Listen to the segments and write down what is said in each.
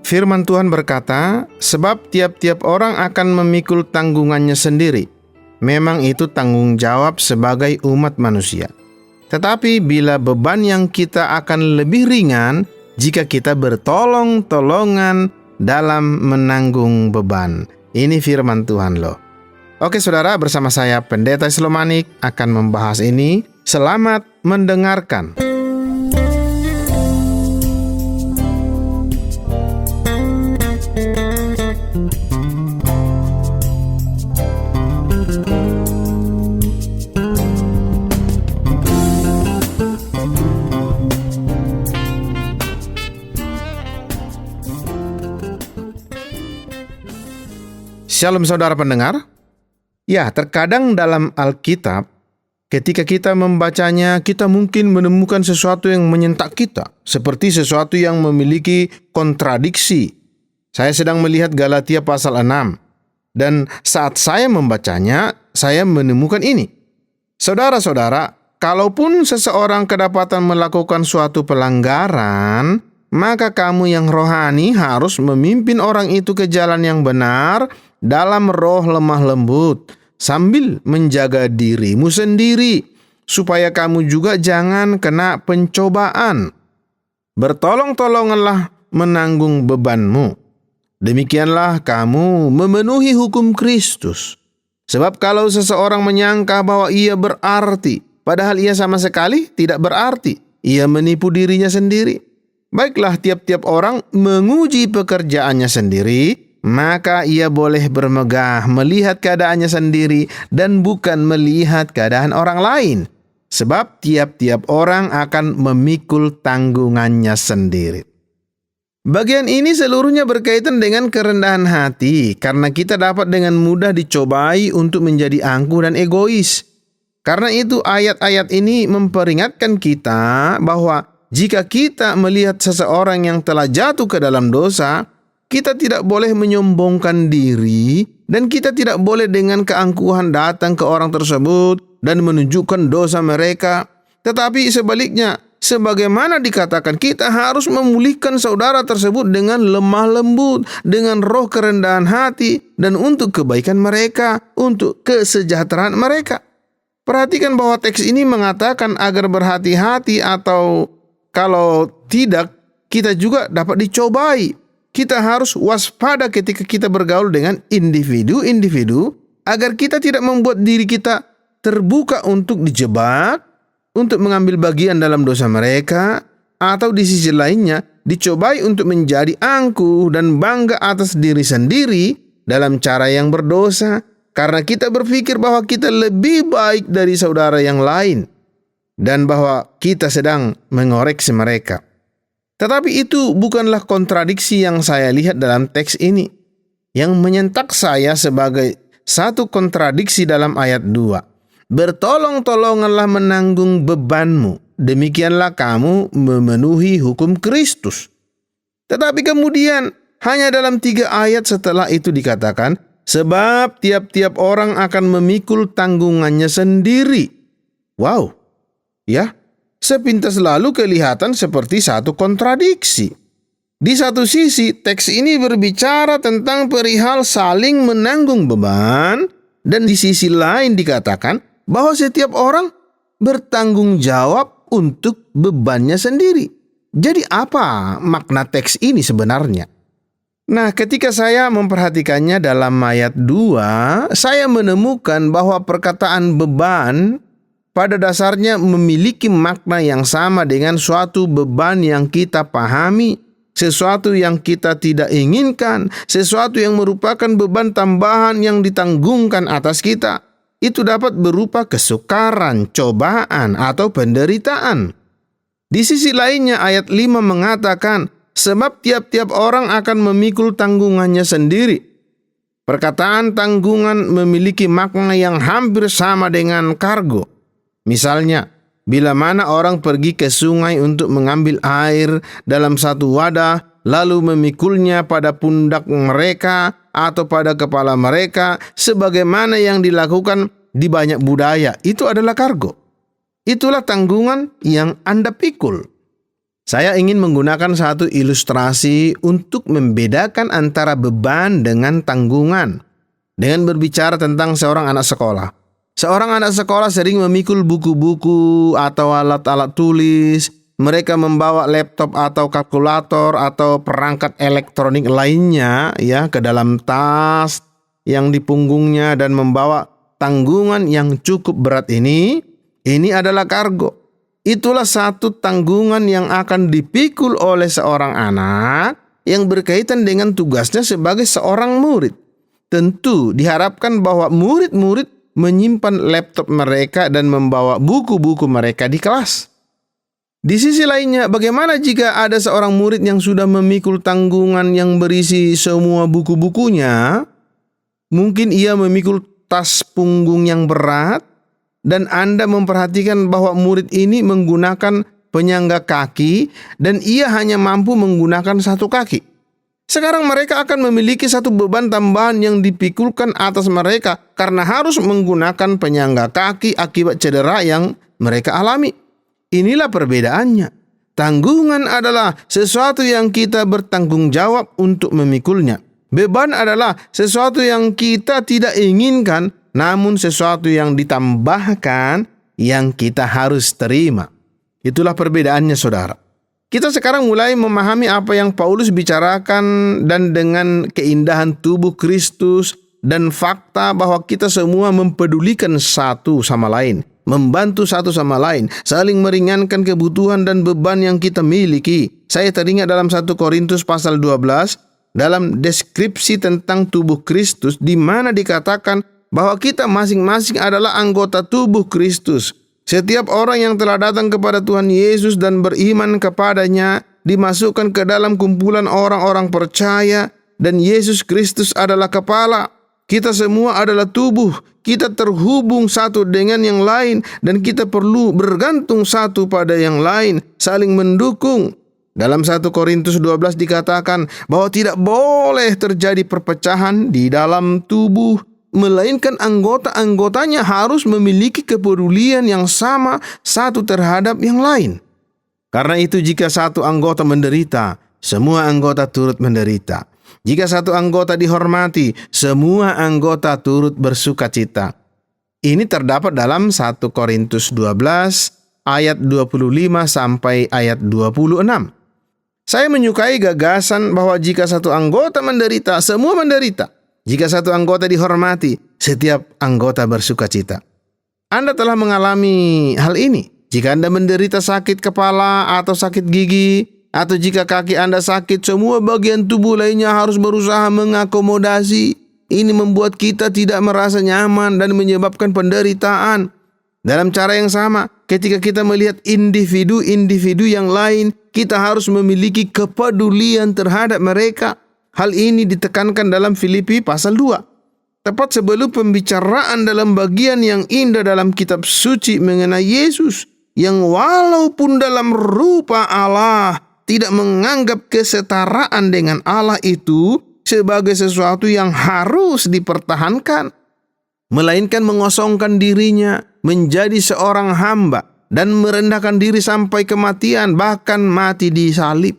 Firman Tuhan berkata, sebab tiap-tiap orang akan memikul tanggungannya sendiri. Memang itu tanggung jawab sebagai umat manusia. Tetapi bila beban yang kita akan lebih ringan jika kita bertolong-tolongan dalam menanggung beban. Ini firman Tuhan loh. Oke saudara, bersama saya Pendeta Slomanik akan membahas ini. Selamat mendengarkan. Shalom saudara pendengar. Ya, terkadang dalam Alkitab, ketika kita membacanya, kita mungkin menemukan sesuatu yang menyentak kita, seperti sesuatu yang memiliki kontradiksi. Saya sedang melihat Galatia pasal 6, dan saat saya membacanya, saya menemukan ini. Saudara-saudara, kalaupun seseorang kedapatan melakukan suatu pelanggaran, maka kamu yang rohani harus memimpin orang itu ke jalan yang benar dalam roh lemah lembut, sambil menjaga dirimu sendiri, supaya kamu juga jangan kena pencobaan. Bertolong-tolonganlah menanggung bebanmu. Demikianlah kamu memenuhi hukum Kristus. Sebab kalau seseorang menyangka bahwa ia berarti, padahal ia sama sekali tidak berarti, ia menipu dirinya sendiri. Baiklah, tiap-tiap orang menguji pekerjaannya sendiri, maka ia boleh bermegah melihat keadaannya sendiri dan bukan melihat keadaan orang lain. Sebab tiap-tiap orang akan memikul tanggungannya sendiri. Bagian ini seluruhnya berkaitan dengan kerendahan hati, karena kita dapat dengan mudah dicobai untuk menjadi angkuh dan egois. Karena itu ayat-ayat ini memperingatkan kita bahwa jika kita melihat seseorang yang telah jatuh ke dalam dosa, kita tidak boleh menyombongkan diri dan kita tidak boleh dengan keangkuhan datang ke orang tersebut dan menunjukkan dosa mereka. Tetapi sebaliknya, sebagaimana dikatakan, kita harus memulihkan saudara tersebut dengan lemah lembut, dengan roh kerendahan hati, dan untuk kebaikan mereka, untuk kesejahteraan mereka. Perhatikan bahwa teks ini mengatakan agar berhati-hati, atau kalau tidak, kita juga dapat dicobai. Kita harus waspada ketika kita bergaul dengan individu-individu, agar kita tidak membuat diri kita terbuka untuk dijebak, untuk mengambil bagian dalam dosa mereka, atau di sisi lainnya dicobai untuk menjadi angkuh dan bangga atas diri sendiri dalam cara yang berdosa, karena kita berpikir bahwa kita lebih baik dari saudara yang lain dan bahwa kita sedang mengoreksi mereka. Tetapi itu bukanlah kontradiksi yang saya lihat dalam teks ini. Yang menyentak saya sebagai satu kontradiksi dalam ayat 2. Bertolong-tolonganlah menanggung bebanmu. Demikianlah kamu memenuhi hukum Kristus. Tetapi kemudian hanya dalam 3 ayat setelah itu dikatakan, sebab tiap-tiap orang akan memikul tanggungannya sendiri. Wow, ya. Sepintas lalu kelihatan seperti satu kontradiksi. Di satu sisi, teks ini berbicara tentang perihal saling menanggung beban, dan di sisi lain dikatakan bahwa setiap orang bertanggung jawab untuk bebannya sendiri. Jadi apa makna teks ini sebenarnya? Nah, ketika saya memperhatikannya dalam ayat 2, saya menemukan bahwa perkataan beban pada dasarnya memiliki makna yang sama dengan suatu beban yang kita pahami, sesuatu yang kita tidak inginkan, sesuatu yang merupakan beban tambahan yang ditanggungkan atas kita. Itu dapat berupa kesukaran, cobaan, atau penderitaan. Di sisi lainnya ayat 5 mengatakan, sebab tiap-tiap orang akan memikul tanggungannya sendiri. Perkataan tanggungan memiliki makna yang hampir sama dengan kargo. Misalnya, bila mana orang pergi ke sungai untuk mengambil air dalam satu wadah, lalu memikulnya pada pundak mereka atau pada kepala mereka, sebagaimana yang dilakukan di banyak budaya, itu adalah kargo. Itulah tanggungan yang Anda pikul. Saya ingin menggunakan satu ilustrasi untuk membedakan antara beban dengan tanggungan. Dengan berbicara tentang seorang anak sekolah. Seorang anak sekolah sering memikul buku-buku atau alat-alat tulis. Mereka membawa laptop atau kalkulator atau perangkat elektronik lainnya ya ke dalam tas yang di punggungnya dan membawa tanggungan yang cukup berat ini adalah kargo. Itulah satu tanggungan yang akan dipikul oleh seorang anak yang berkaitan dengan tugasnya sebagai seorang murid. Tentu diharapkan bahwa murid-murid menyimpan laptop mereka dan membawa buku-buku mereka di kelas. Di sisi lainnya, bagaimana jika ada seorang murid yang sudah memikul tanggungan yang berisi semua buku-bukunya? Mungkin ia memikul tas punggung yang berat dan Anda memperhatikan bahwa murid ini menggunakan penyangga kaki dan ia hanya mampu menggunakan satu kaki. Sekarang mereka akan memiliki satu beban tambahan yang dipikulkan atas mereka karena harus menggunakan penyangga kaki akibat cedera yang mereka alami. Inilah perbedaannya. Tanggungan adalah sesuatu yang kita bertanggung jawab untuk memikulnya. Beban adalah sesuatu yang kita tidak inginkan, namun sesuatu yang ditambahkan yang kita harus terima. Itulah perbedaannya, saudara. Kita sekarang mulai memahami apa yang Paulus bicarakan dan dengan keindahan tubuh Kristus dan fakta bahwa kita semua mempedulikan satu sama lain, membantu satu sama lain, saling meringankan kebutuhan dan beban yang kita miliki. Saya teringat dalam 1 Korintus pasal 12, dalam deskripsi tentang tubuh Kristus, di mana dikatakan bahwa kita masing-masing adalah anggota tubuh Kristus. Setiap orang yang telah datang kepada Tuhan Yesus dan beriman kepadanya dimasukkan ke dalam kumpulan orang-orang percaya dan Yesus Kristus adalah kepala. Kita semua adalah tubuh. Kita terhubung satu dengan yang lain dan kita perlu bergantung satu pada yang lain, saling mendukung. Dalam 1 Korintus 12 dikatakan bahwa tidak boleh terjadi perpecahan di dalam tubuh, melainkan anggota-anggotanya harus memiliki kepedulian yang sama satu terhadap yang lain. Karena itu jika satu anggota menderita, semua anggota turut menderita. Jika satu anggota dihormati, semua anggota turut bersukacita. Ini terdapat dalam 1 Korintus 12 ayat 25 sampai ayat 26. Saya menyukai gagasan bahwa jika satu anggota menderita, semua menderita. Jika satu anggota dihormati, setiap anggota bersukacita. Anda telah mengalami hal ini. Jika Anda menderita sakit kepala atau sakit gigi, atau jika kaki Anda sakit, semua bagian tubuh lainnya harus berusaha mengakomodasi. Ini membuat kita tidak merasa nyaman dan menyebabkan penderitaan. Dalam cara yang sama, ketika kita melihat individu-individu yang lain, kita harus memiliki kepedulian terhadap mereka. Hal ini ditekankan dalam Filipi pasal 2. Tepat sebelum pembicaraan dalam bagian yang indah dalam kitab suci mengenai Yesus, yang walaupun dalam rupa Allah, tidak menganggap kesetaraan dengan Allah itu sebagai sesuatu yang harus dipertahankan, melainkan mengosongkan dirinya menjadi seorang hamba dan merendahkan diri sampai kematian, bahkan mati di salib.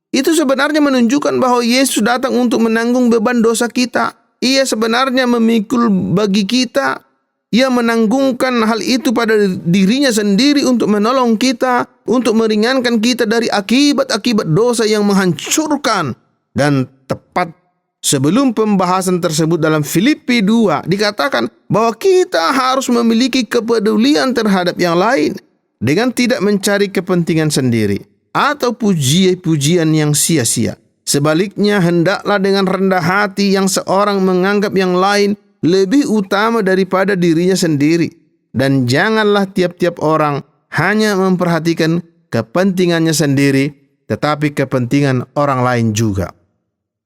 Itu sebenarnya menunjukkan bahwa Yesus datang untuk menanggung beban dosa kita. Ia sebenarnya memikul bagi kita. Ia menanggungkan hal itu pada dirinya sendiri untuk menolong kita, untuk meringankan kita dari akibat-akibat dosa yang menghancurkan. Dan tepat sebelum pembahasan tersebut dalam Filipi 2 dikatakan bahwa kita harus memiliki kepedulian terhadap yang lain dengan tidak mencari kepentingan sendiri atau pujian yang sia-sia. Sebaliknya, hendaklah dengan rendah hati yang seorang menganggap yang lain lebih utama daripada dirinya sendiri. Dan janganlah tiap-tiap orang hanya memperhatikan kepentingannya sendiri, tetapi kepentingan orang lain juga.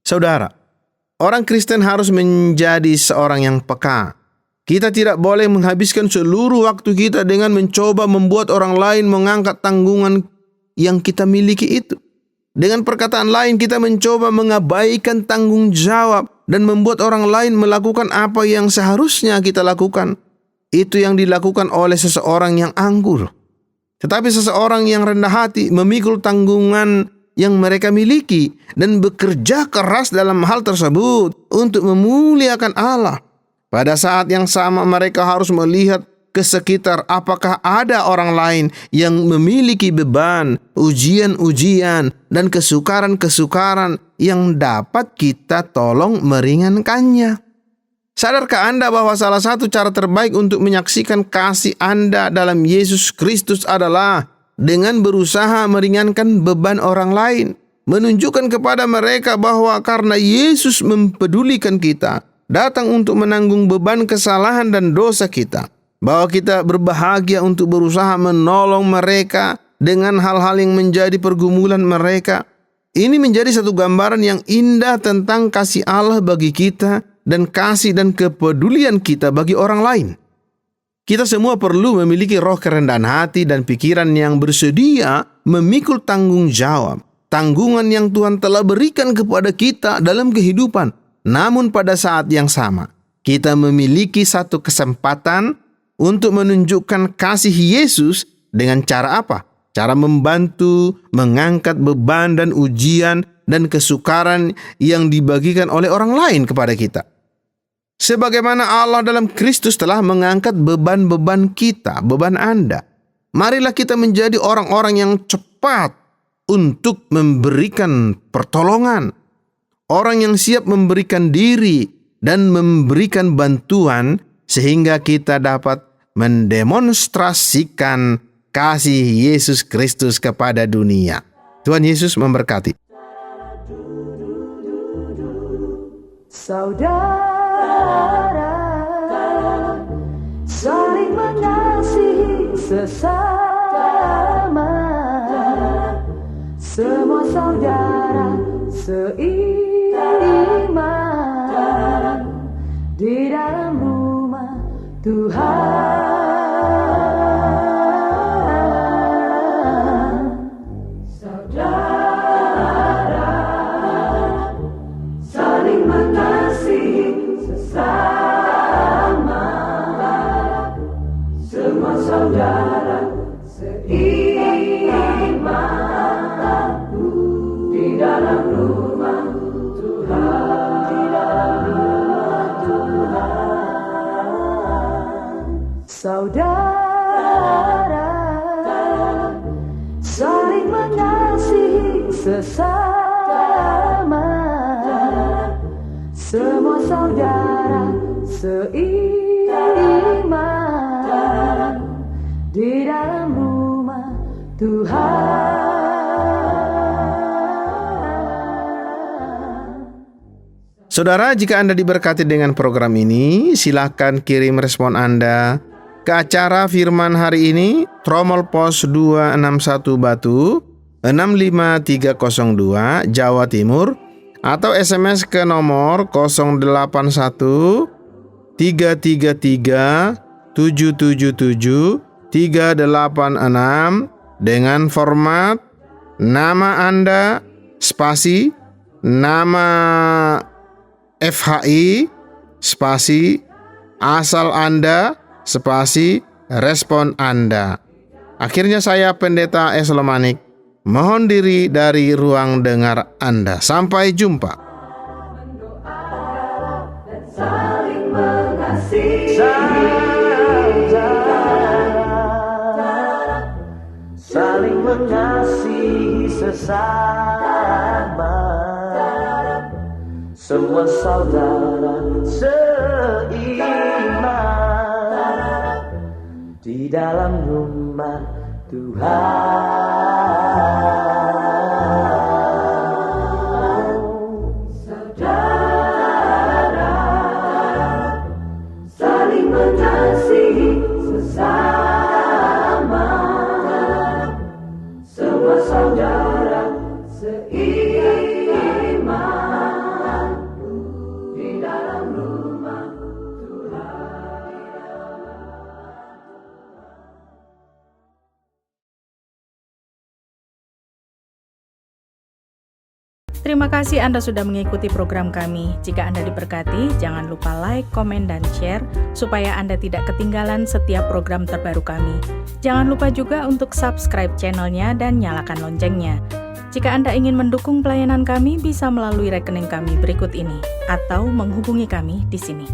Saudara, orang Kristen harus menjadi seorang yang peka. Kita tidak boleh menghabiskan seluruh waktu kita dengan mencoba membuat orang lain mengangkat tanggungan yang kita miliki itu. Dengan perkataan lain, kita mencoba mengabaikan tanggung jawab dan membuat orang lain melakukan apa yang seharusnya kita lakukan. Itu yang dilakukan oleh seseorang yang angkuh. Tetapi seseorang yang rendah hati memikul tanggungan yang mereka miliki dan bekerja keras dalam hal tersebut untuk memuliakan Allah. Pada saat yang sama mereka harus melihat ke sekitar apakah ada orang lain yang memiliki beban, ujian-ujian, dan kesukaran-kesukaran yang dapat kita tolong meringankannya. Sadarkah Anda bahwa salah satu cara terbaik untuk menyaksikan kasih Anda dalam Yesus Kristus adalah dengan berusaha meringankan beban orang lain, menunjukkan kepada mereka bahwa karena Yesus mempedulikan kita, datang untuk menanggung beban kesalahan dan dosa kita, bahwa kita berbahagia untuk berusaha menolong mereka dengan hal-hal yang menjadi pergumulan mereka. Ini menjadi satu gambaran yang indah tentang kasih Allah bagi kita dan kasih dan kepedulian kita bagi orang lain. Kita semua perlu memiliki roh kerendahan hati dan pikiran yang bersedia memikul tanggung jawab, tanggungan yang Tuhan telah berikan kepada kita dalam kehidupan. Namun pada saat yang sama, kita memiliki satu kesempatan untuk menunjukkan kasih Yesus dengan cara apa? Cara membantu, mengangkat beban dan ujian dan kesukaran yang dibagikan oleh orang lain kepada kita. Sebagaimana Allah dalam Kristus telah mengangkat beban-beban kita, beban Anda. Marilah kita menjadi orang-orang yang cepat untuk memberikan pertolongan. Orang yang siap memberikan diri dan memberikan bantuan sehingga kita dapat mendemonstrasikan kasih Yesus Kristus kepada dunia. Tuhan Yesus memberkati. Saudara, saling mengasihi sesama, semua saudara seiman di dalam rumah Tuhan. Saudara seiman di dalam rumah Tuhan, di dalam rumah Tuhan. Saudara saling mengasihi sesama, semua saudara seiman di dalam rumah Tuhan. Saudara, jika Anda diberkati dengan program ini, silakan kirim respon Anda ke acara Firman hari ini, Tromol Pos 261 Batu 65302 Jawa Timur, atau SMS ke nomor 081 333 777 386 dengan format nama Anda, spasi, nama FHI, spasi, asal Anda, spasi, respon Anda. Akhirnya saya Pendeta S. Lomanik mohon diri dari ruang dengar Anda. Sampai jumpa. Saling mengasihi, saling mengasihi sesama, semua saudara seiman di dalam rumah Tuhan. Saudara saling mengasihi sesama, semua saudara seiman di dalam rumah Terima kasih Anda sudah mengikuti program kami. Jika Anda diberkati, jangan lupa like, komen, dan share supaya Anda tidak ketinggalan setiap program terbaru kami. Jangan lupa juga untuk subscribe channelnya dan nyalakan loncengnya. Jika Anda ingin mendukung pelayanan kami, bisa melalui rekening kami berikut ini atau menghubungi kami di sini.